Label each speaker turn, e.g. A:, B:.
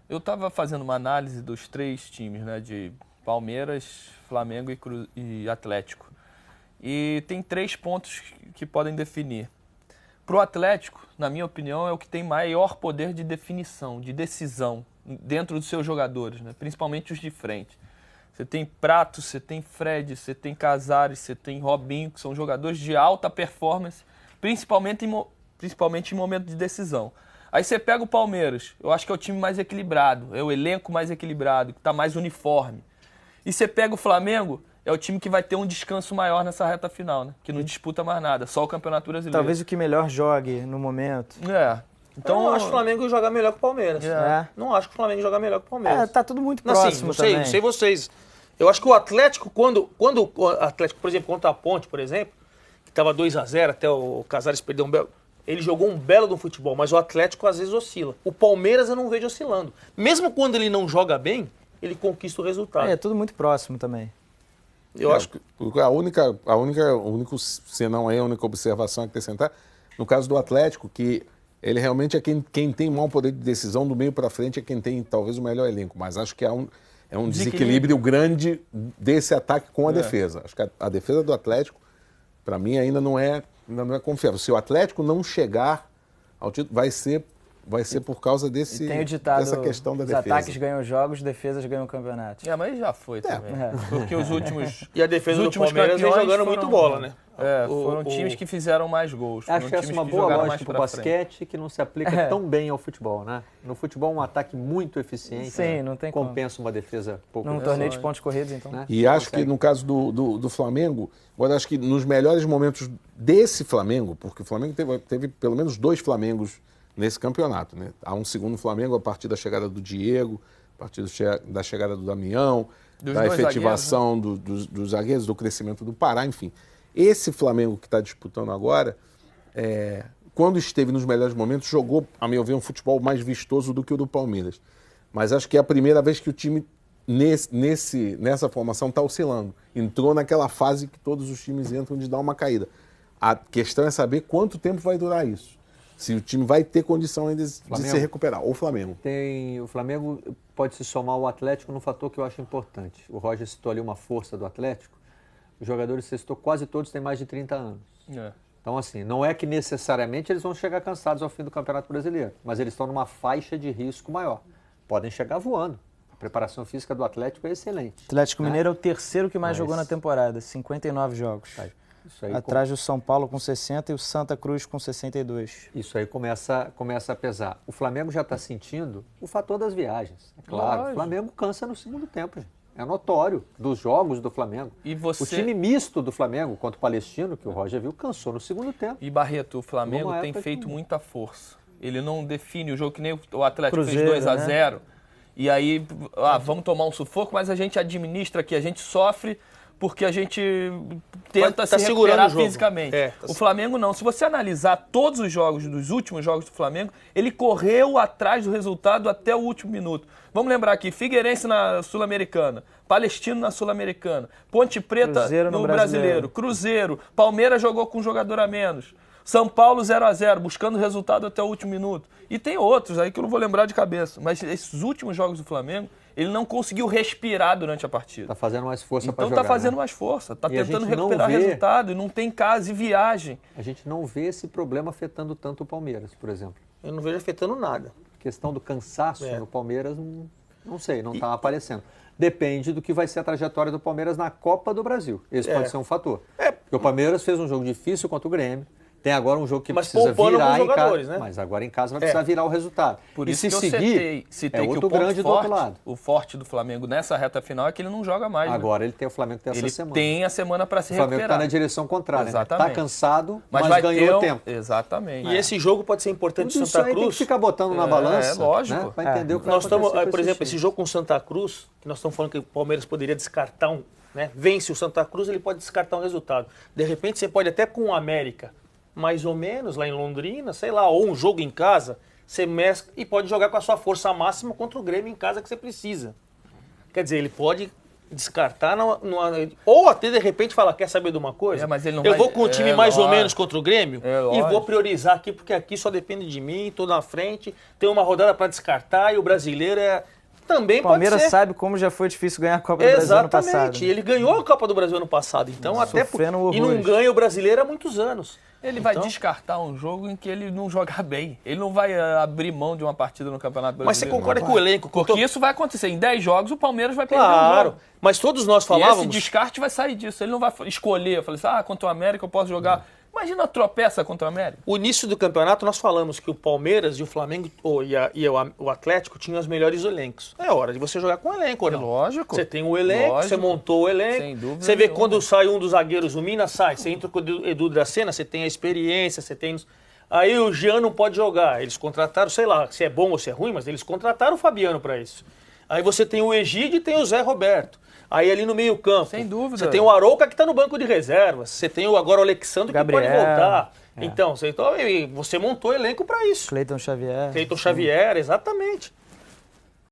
A: Eu estava fazendo uma análise dos 3 times, né, de Palmeiras, Flamengo e Atlético. E tem 3 pontos que podem definir. Para o Atlético, na minha opinião, é o que tem maior poder de definição, de decisão dentro dos seus jogadores, né, principalmente os de frente. Você tem Prato, você tem Fred, você tem Casares, você tem Robinho, que são jogadores de alta performance, principalmente em momento de decisão. Aí você pega o Palmeiras, eu acho que é o time mais equilibrado, é o elenco mais equilibrado, que está mais uniforme. E você pega o Flamengo, é o time que vai ter um descanso maior nessa reta final, né? Que não disputa mais nada, só o Campeonato Brasileiro.
B: Talvez o que melhor jogue no momento.
C: Então, eu não acho que o Flamengo jogar melhor que o Palmeiras. Não acho que o Flamengo jogar melhor que o Palmeiras.
B: Tá tudo muito próximo
C: não sei vocês. Eu acho que o Atlético, quando o Atlético, por exemplo, contra a Ponte, por exemplo, que estava 2-0, até o Casares perdeu um belo... Ele jogou um belo do futebol, mas o Atlético às vezes oscila. O Palmeiras eu não vejo oscilando. Mesmo quando ele não joga bem, ele conquista o resultado.
B: É tudo muito próximo também.
D: Eu acho que a única observação a acrescentar, no caso do Atlético, que ele realmente é quem tem maior poder de decisão do meio para frente, é quem tem talvez o melhor elenco, mas acho que é um desequilíbrio grande desse ataque com a defesa. Acho que a defesa do Atlético, para mim, ainda não é confiável. Se o Atlético não chegar ao título, vai ser por causa dessa questão da defesa.
B: Os ataques ganham jogos, defesas ganham campeonatos.
A: Mas já foi também. Porque os últimos...
C: E a defesa do Palmeiras vem jogando muito bola, né?
A: Foram times que fizeram mais gols.
E: Acho que essa é uma boa lógica para o basquete que não se aplica tão bem ao futebol, né? No futebol, um ataque muito eficiente
B: não tem
E: compensa uma defesa pouco.
B: Num torneio de pontos corridos, então.
E: Né?
D: E acho que no caso do Flamengo, agora acho que nos melhores momentos desse Flamengo, porque o Flamengo teve pelo menos 2 Flamengos nesse campeonato, né? Há um segundo Flamengo a partir da chegada do Diego, a partir da chegada do Damião, da efetivação dos zagueiros, do crescimento do Pará, enfim. Esse Flamengo que está disputando agora, quando esteve nos melhores momentos, jogou, a meu ver, um futebol mais vistoso do que o do Palmeiras. Mas acho que é a primeira vez que o time, nessa formação, está oscilando. Entrou naquela fase que todos os times entram de dar uma caída. A questão é saber quanto tempo vai durar isso. Se o time vai ter condição ainda de se recuperar, ou o Flamengo.
E: O Flamengo pode se somar ao Atlético num fator que eu acho importante. O Roger citou ali uma força do Atlético. Os jogadores que você citou, quase todos têm mais de 30 anos. Então, assim, não é que necessariamente eles vão chegar cansados ao fim do Campeonato Brasileiro, mas eles estão numa faixa de risco maior. Podem chegar voando. A preparação física do Atlético é excelente.
B: O Atlético Mineiro é o terceiro que mais jogou na temporada, 59 jogos.
E: Isso aí
B: atrás do São Paulo com 60 e o Santa Cruz com 62.
E: Isso aí começa a pesar. O Flamengo já está sentindo o fator das viagens. É claro, o Flamengo cansa no segundo tempo, gente. É notório dos jogos do Flamengo. O time misto do Flamengo contra o Palestino, que o Roger viu, cansou no segundo tempo.
A: E Barreto, o Flamengo tem feito muita força. Ele não define o jogo que nem o Atlético Cruzeiro, fez 2-0. Né? E aí, vamos tomar um sufoco, mas a gente administra aqui, a gente sofre porque a gente tenta se recuperar fisicamente. O Flamengo não. Se você analisar todos os jogos, dos últimos jogos do Flamengo, ele correu atrás do resultado até o último minuto. Vamos lembrar aqui, Figueirense na Sul-Americana, Palestino na Sul-Americana, Ponte Preta
B: Cruzeiro
A: no Brasileiro, Cruzeiro, Palmeiras jogou com um jogador a menos, São Paulo 0-0, buscando resultado até o último minuto. E tem outros aí que eu não vou lembrar de cabeça, mas esses últimos jogos do Flamengo, ele não conseguiu respirar durante a partida.
E: Está fazendo mais força para jogar.
A: Então está fazendo mais força, está tentando recuperar resultado e não tem casa e viagem.
E: A gente não vê esse problema afetando tanto o Palmeiras, por exemplo.
C: Eu não vejo afetando nada.
E: A questão do cansaço no Palmeiras, não sei, não está aparecendo. Depende do que vai ser a trajetória do Palmeiras na Copa do Brasil. Esse pode ser um fator. Porque o Palmeiras fez um jogo difícil contra o Grêmio. Tem agora um jogo que precisa virar em casa, né? Mas agora em casa vai precisar virar o resultado.
A: Por isso
E: e se
A: que
E: seguir,
A: citei que
E: outro grande do outro lado.
A: O forte do Flamengo nessa reta final é que ele não joga mais.
E: Agora o Flamengo tem essa semana.
A: Ele tem a semana para se recuperar.
E: O Flamengo está na direção contrária.
A: Exatamente.
E: Está cansado,
A: mas
E: ganhou tempo.
A: Exatamente.
C: E esse jogo pode ser importante
E: para
C: Santa Cruz.
E: Tem que ficar botando na balança.
A: É lógico.
E: Né? Para entender o que
C: nós estamos, por exemplo, esse jogo com o Santa Cruz, que nós estamos falando que o Palmeiras poderia descartar vence o Santa Cruz, ele pode descartar um resultado. De repente você pode até com o América, mais ou menos, lá em Londrina, sei lá, ou um jogo em casa, você mescla e pode jogar com a sua força máxima contra o Grêmio em casa que você precisa. Quer dizer, ele pode descartar, ou até de repente falar, quer saber de uma coisa?
A: Mas ele não
C: eu vou com um time mais ou menos contra o Grêmio e vou priorizar aqui, porque aqui só depende de mim, tô na frente, tem uma rodada para descartar e o brasileiro também pode ser.
B: O Palmeiras sabe como já foi difícil ganhar a Copa do Brasil ano passado.
C: Exatamente, ele ganhou a Copa do Brasil ano passado, então e não ganha o brasileiro há muitos anos.
A: Ele vai descartar um jogo em que ele não jogar bem. Ele não vai abrir mão de uma partida no Campeonato Brasileiro.
C: Mas você concorda com o elenco?
A: Porque isso vai acontecer. Em 10 jogos, o Palmeiras vai perder um jogo.
C: Mas todos nós falávamos...
A: E esse descarte vai sair disso. Ele não vai escolher. Falar assim, contra o América eu posso jogar... Imagina a tropeça contra o América.
C: O início do campeonato nós falamos que o Palmeiras e o Flamengo e o Atlético tinham os melhores elencos. É hora de você jogar com o elenco, não?
A: Lógico.
C: Você tem o elenco, você montou o elenco.
A: Sem dúvida
C: você vê
A: nenhuma.
C: quando sai um dos zagueiros, o Mina sai, você entra com o Edu Dracena, você tem a experiência, você tem... Aí o Jean não pode jogar. Eles contrataram, sei lá, se é bom ou se é ruim, mas eles contrataram o Fabiano para isso. Aí você tem o Egídio e tem o Zé Roberto. Aí ali no meio campo,
A: sem dúvida,
C: você tem o Arouca que está no banco de reservas. Você tem agora o Alexandre
B: Gabriel,
C: que pode voltar. Então, você montou o elenco para isso.
B: Cleiton Xavier,
C: exatamente.